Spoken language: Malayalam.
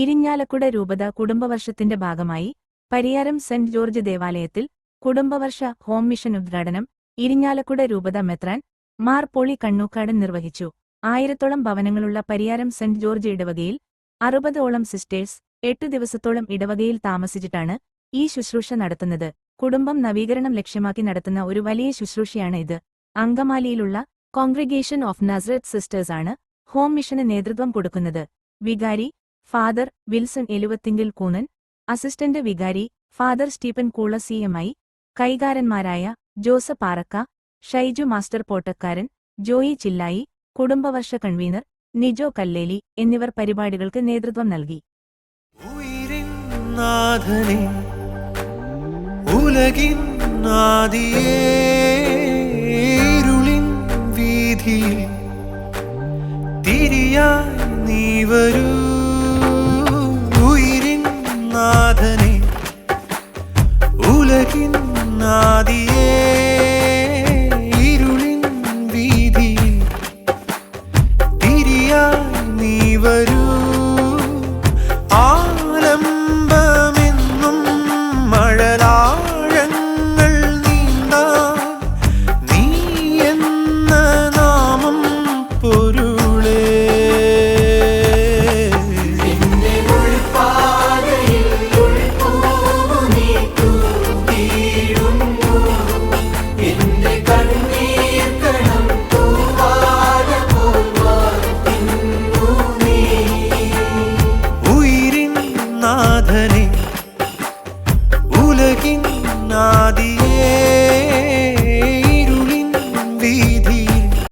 ഇരിഞ്ഞാലക്കുട രൂപത കുടുംബവർഷത്തിന്റെ ഭാഗമായി പരിയാരം സെന്റ് ജോർജ് ദേവാലയത്തിൽ കുടുംബവർഷ ഹോം മിഷൻ ഉദ്ഘാടനം ഇരിഞ്ഞാലക്കുട രൂപത മെത്രാൻ മാർ പോളി കണ്ണൂക്കാടൻ നിർവഹിച്ചു. 1000-ഓളം ഭവനങ്ങളുള്ള പരിയാരം സെന്റ് ജോർജ് ഇടവകയിൽ 60-ഓളം സിസ്റ്റേഴ്സ് 8 ദിവസത്തോളം ഇടവകയിൽ താമസിച്ചിട്ടാണ് ഈ ശുശ്രൂഷ നടത്തുന്നത്. കുടുംബം നവീകരണം ലക്ഷ്യമാക്കി നടത്തുന്ന ഒരു വലിയ ശുശ്രൂഷയാണ് ഇത്. അങ്കമാലിയിലുള്ള കോൺഗ്രിഗേഷൻ ഓഫ് നസ്രത്ത് സിസ്റ്റേഴ്സ് ആണ് ഹോം മിഷന് നേതൃത്വം കൊടുക്കുന്നത്. വികാരി ഫാദർ വിൽസൺ എലുവത്തിങ്കിൽ കൂനൻ, അസിസ്റ്റന്റ് വികാരി ഫാദർ സ്റ്റീഫൻ കൂള CMI, കൈകാരന്മാരായ Joseph Parakka, Shaiju master Pottakkaran, Joy Chillayi, കുടുംബവർഷ കൺവീനർ നിജോ കല്ലേലി എന്നിവർ പരിപാടികൾക്ക് നേതൃത്വം നൽകി. ഉലകിൻ ആദിയേരുളിൻ വീഥിയിൽ തിരിയായി നീ വരൂ.